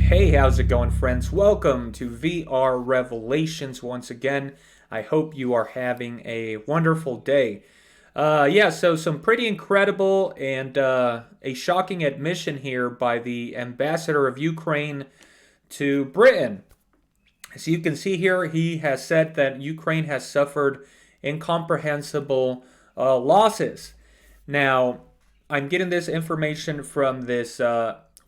Hey, how's it going, friends? Welcome to VR Revelations once again. I hope you are having a wonderful day. So some pretty incredible and a shocking admission here by the ambassador of Ukraine to Britain. As you can see here, he has said that Ukraine has suffered incomprehensible losses. Now, I'm getting this information from this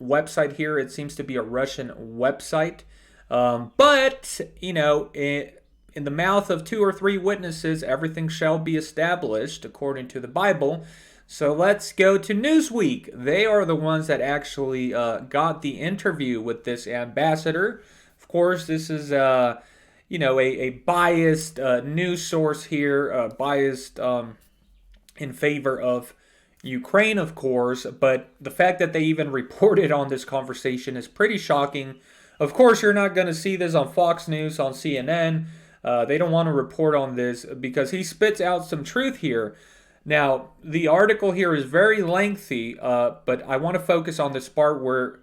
website here. It seems to be a Russian website. But, in the mouth of two or three witnesses, everything shall be established according to the Bible. So let's go to Newsweek. They are the ones that actually got the interview with this ambassador. Of course, this is a biased news source here, biased in favor of Ukraine, of course, but the fact that they even reported on this conversation is pretty shocking. Of course, you're not going to see this on Fox News, on CNN. They don't want to report on this because he spits out some truth here. Now, the article here is very lengthy, but I want to focus on this part where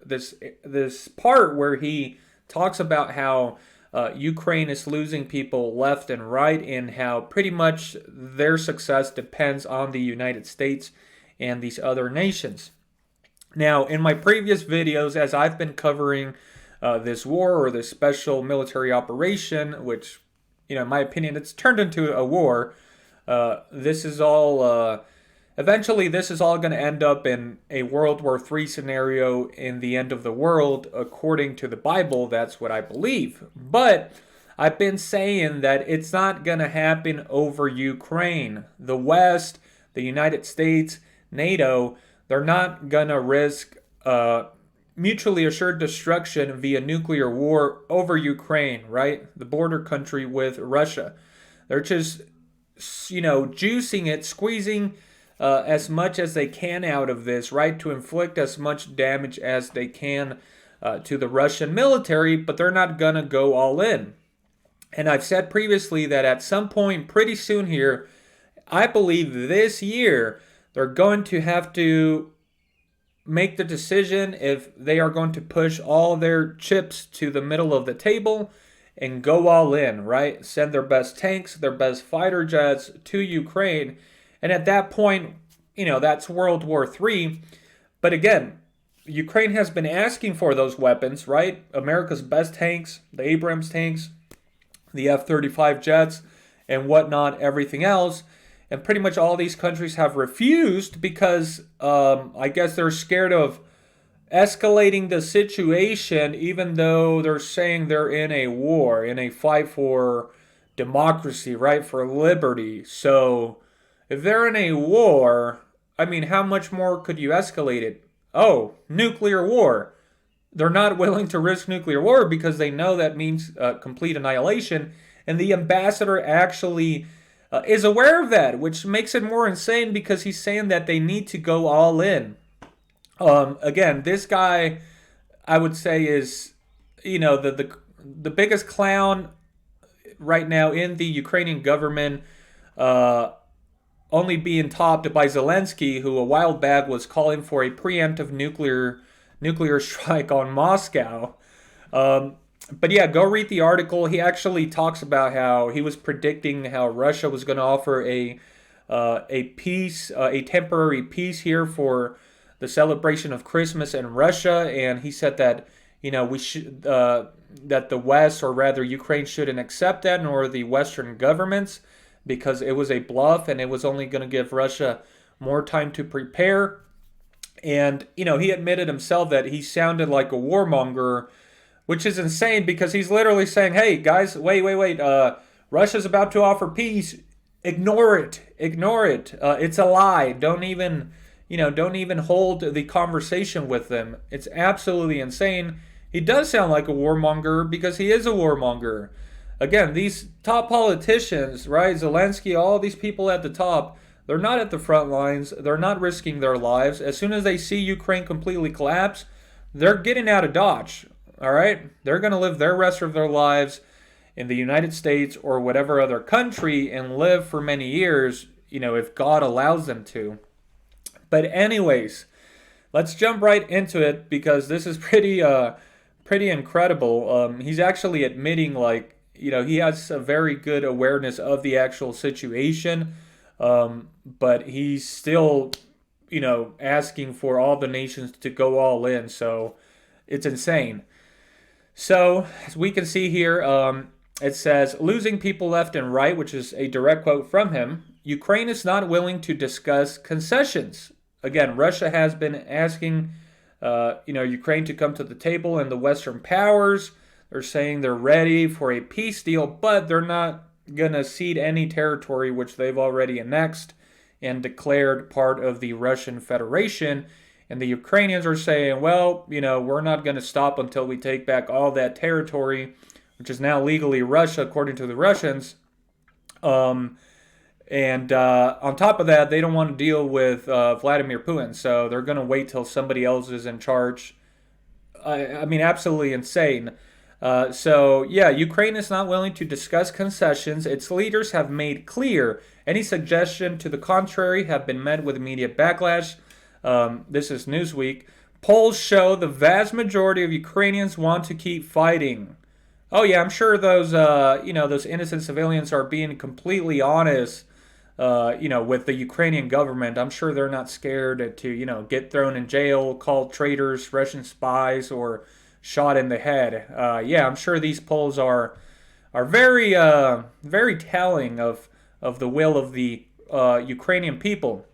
he talks about how Ukraine is losing people left and right, and how pretty much their success depends on the United States and these other nations. Now, in my previous videos, as I've been covering this war or this special military operation, which, in my opinion, it's turned into a war, this is all eventually this is all going to end up in a World War III scenario in the end of the world, according to the Bible. That's what I believe. But I've been saying that it's not going to happen over Ukraine. The West, the United States, NATO, they're not going to risk mutually assured destruction via nuclear war over Ukraine, right? The border country with Russia. They're just, juicing it, squeezing as much as they can out of this, right? To inflict as much damage as they can to the Russian military, but they're not going to go all in. And I've said previously that at some point pretty soon here, I believe this year, they're going to have to make the decision if they are going to push all their chips to the middle of the table and go all in, right? Send their best tanks, their best fighter jets to Ukraine. And at that point, that's World War III. But again, Ukraine has been asking for those weapons, right? America's best tanks, the Abrams tanks, the F-35 jets, and whatnot, everything else. And pretty much all these countries have refused because I guess they're scared of escalating the situation, even though they're saying they're in a war, in a fight for democracy, right, for liberty. So if they're in a war, how much more could you escalate it? Oh, nuclear war. They're not willing to risk nuclear war because they know that means complete annihilation. And the ambassador actually is aware of that, which makes it more insane because he's saying that they need to go all in. Again, this guy, I would say, is, the biggest clown right now in the Ukrainian government, only being topped by Zelensky, who a while back was calling for a preemptive nuclear strike on Moscow. But yeah, go read the article. He actually talks about how he was predicting how Russia was going to offer a temporary peace here for the celebration of Christmas in Russia, and he said that we should that the West, or rather Ukraine, shouldn't accept that, nor the Western governments, because it was a bluff and it was only going to give Russia more time to prepare. And he admitted himself that he sounded like a warmonger, which is insane because he's literally saying, hey, guys, wait. Russia's about to offer peace. Ignore it. It's a lie. Don't even hold the conversation with them. It's absolutely insane. He does sound like a warmonger because he is a warmonger. Again, these top politicians, right, Zelensky, all these people at the top, they're not at the front lines. They're not risking their lives. As soon as they see Ukraine completely collapse, they're getting out of Dodge. All right, they're going to live their rest of their lives in the United States or whatever other country and live for many years, if God allows them to. But anyways, let's jump right into it because this is pretty pretty incredible. He's actually admitting, like, he has a very good awareness of the actual situation, but he's still, asking for all the nations to go all in. So it's insane. So, as we can see here, it says, losing people left and right, which is a direct quote from him. Ukraine is not willing to discuss concessions. Again, Russia has been asking, Ukraine to come to the table, and the Western powers, they're saying they're ready for a peace deal, but they're not going to cede any territory which they've already annexed and declared part of the Russian Federation. And the Ukrainians are saying, well, we're not going to stop until we take back all that territory, which is now legally Russia, according to the Russians. And on top of that, they don't want to deal with Vladimir Putin, so they're going to wait till somebody else is in charge. I mean, absolutely insane. Ukraine is not willing to discuss concessions. Its leaders have made clear any suggestion to the contrary have been met with immediate backlash. This is Newsweek. Polls show the vast majority of Ukrainians want to keep fighting. Oh yeah, I'm sure those those innocent civilians are being completely honest. With the Ukrainian government. I'm sure they're not scared to get thrown in jail, called traitors, Russian spies, or shot in the head. I'm sure these polls are very very telling of the will of the Ukrainian people.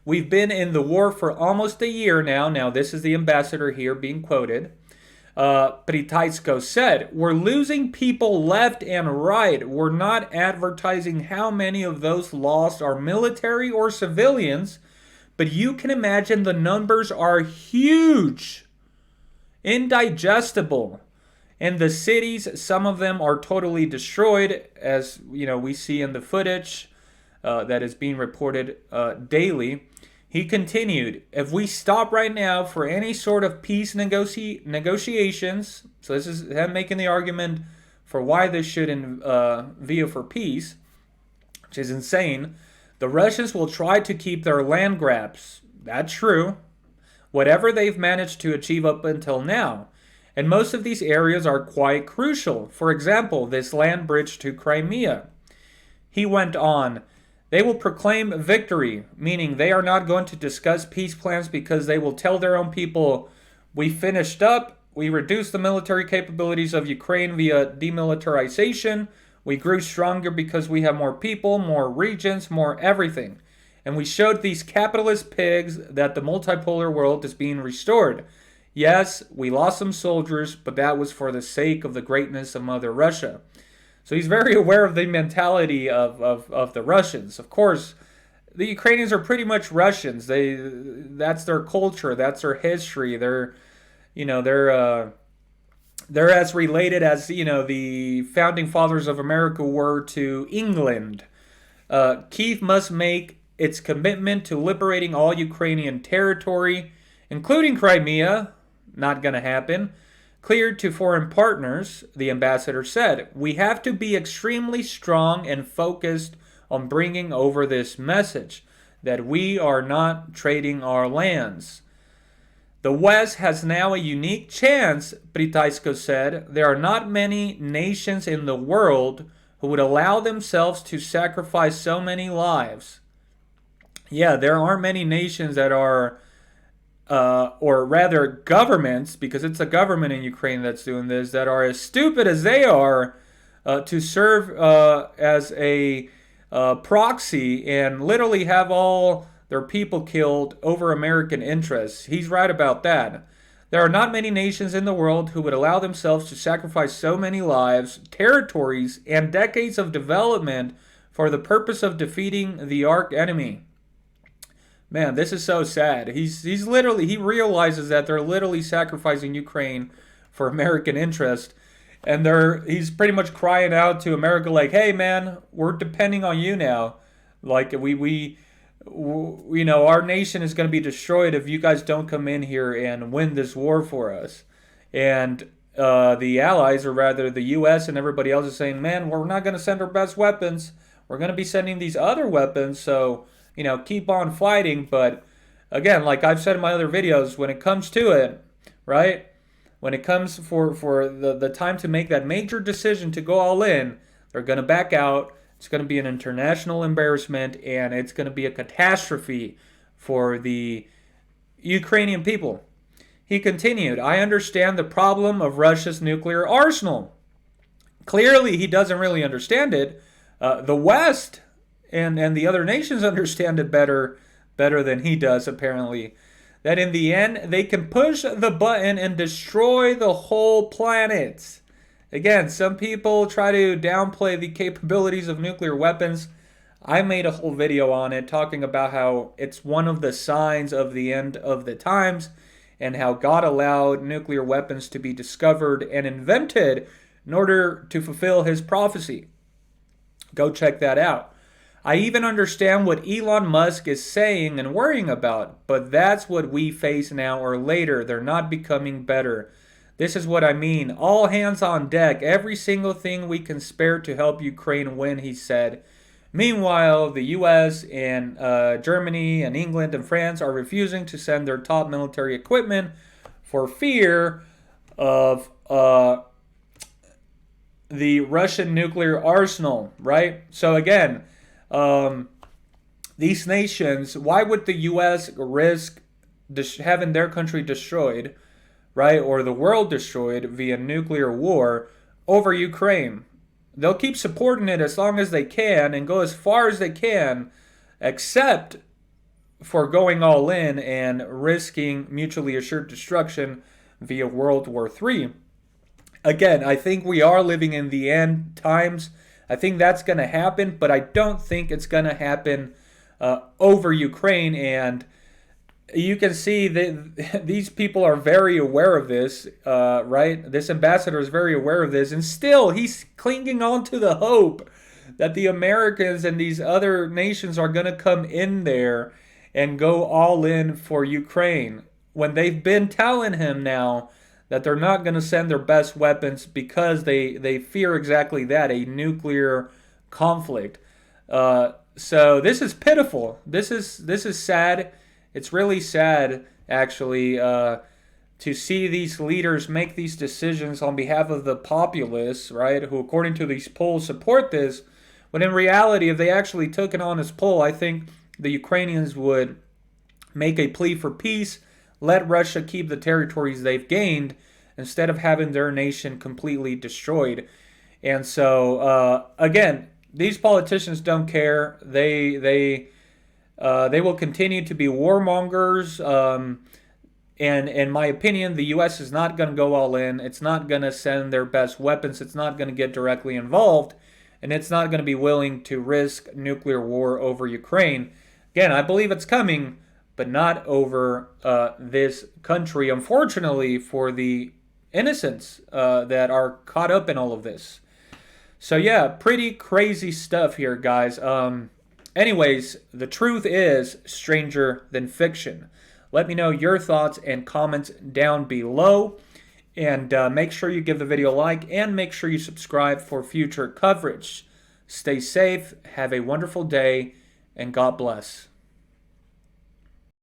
We've been in the war for almost a year now. Now, this is the ambassador here being quoted. Pritaisko said, we're losing people left and right. We're not advertising how many of those lost are military or civilians, but you can imagine the numbers are huge, indigestible. And the cities, some of them are totally destroyed, as we see in the footage that is being reported daily. He continued, if we stop right now for any sort of peace negotiations, so this is him making the argument for why this should veer for peace, which is insane, the Russians will try to keep their land grabs. That's true. Whatever they've managed to achieve up until now. And most of these areas are quite crucial. For example, this land bridge to Crimea. He went on, they will proclaim victory, meaning they are not going to discuss peace plans because they will tell their own people, we finished up, we reduced the military capabilities of Ukraine via demilitarization, we grew stronger because we have more people, more regions, more everything. And we showed these capitalist pigs that the multipolar world is being restored. Yes, we lost some soldiers, but that was for the sake of the greatness of Mother Russia. So he's very aware of the mentality of the Russians. Of course, the Ukrainians are pretty much Russians. That's their culture, that's their history. They're as related as the founding fathers of America were to England. Kyiv must make its commitment to liberating all Ukrainian territory, including Crimea. Not going to happen. Cleared to foreign partners, the ambassador said, we have to be extremely strong and focused on bringing over this message that we are not trading our lands. The West has now a unique chance, Pritaisko said. There are not many nations in the world who would allow themselves to sacrifice so many lives. Yeah, there aren't many nations that are or rather governments, because it's a government in Ukraine that's doing this, that are as stupid as they are to serve as a proxy and literally have all their people killed over American interests. He's right about that. There are not many nations in the world who would allow themselves to sacrifice so many lives, territories, and decades of development for the purpose of defeating the arch enemy. Man, this is so sad. He realizes that they're literally sacrificing Ukraine for American interest, and he's pretty much crying out to America like, "Hey, man, we're depending on you now. Like our nation is going to be destroyed if you guys don't come in here and win this war for us." And the allies, or rather the U.S. and everybody else, is saying, "Man, we're not going to send our best weapons. We're going to be sending these other weapons. So." Keep on fighting. But again, like I've said in my other videos, when it comes to it, right, when it comes for the time to make that major decision to go all in, they're going to back out. It's going to be an international embarrassment, and it's going to be a catastrophe for the Ukrainian people. He continued, I understand the problem of Russia's nuclear arsenal. Clearly, he doesn't really understand it. The West and the other nations understand it better than he does, apparently. That in the end, they can push the button and destroy the whole planet. Again, some people try to downplay the capabilities of nuclear weapons. I made a whole video on it talking about how it's one of the signs of the end of the times and how God allowed nuclear weapons to be discovered and invented in order to fulfill his prophecy. Go check that out. I even understand what Elon Musk is saying and worrying about, but that's what we face now or later. They're not becoming better. This is what I mean. All hands on deck. Every single thing we can spare to help Ukraine win, he said. Meanwhile, the U.S. and Germany and England and France are refusing to send their top military equipment for fear of the Russian nuclear arsenal, right? So again, these nations, why would the U.S. risk having their country destroyed, right, or the world destroyed via nuclear war over Ukraine? They'll keep supporting it as long as they can and go as far as they can, except for going all in and risking mutually assured destruction via World War III. Again, I think we are living in the end times. I think that's going to happen, but I don't think it's going to happen over Ukraine. And you can see that these people are very aware of this, right? This ambassador is very aware of this, and still he's clinging on to the hope that the Americans and these other nations are going to come in there and go all in for Ukraine when they've been telling him now that they're not going to send their best weapons because they fear exactly that, a nuclear conflict. So this is pitiful. This is sad. It's really sad, actually, to see these leaders make these decisions on behalf of the populace, right, who, according to these polls, support this. But in reality, if they actually took an honest poll, I think the Ukrainians would make a plea for peace, let Russia keep the territories they've gained, instead of having their nation completely destroyed. And so, again, these politicians don't care. They will continue to be warmongers. And in my opinion, the U.S. is not going to go all in. It's not going to send their best weapons. It's not going to get directly involved. And it's not going to be willing to risk nuclear war over Ukraine. Again, I believe it's coming, but not over this country, unfortunately, for the innocents that are caught up in all of this. So yeah, pretty crazy stuff here, guys. Anyways, the truth is stranger than fiction. Let me know your thoughts and comments down below. And make sure you give the video a like and make sure you subscribe for future coverage. Stay safe, have a wonderful day, and God bless.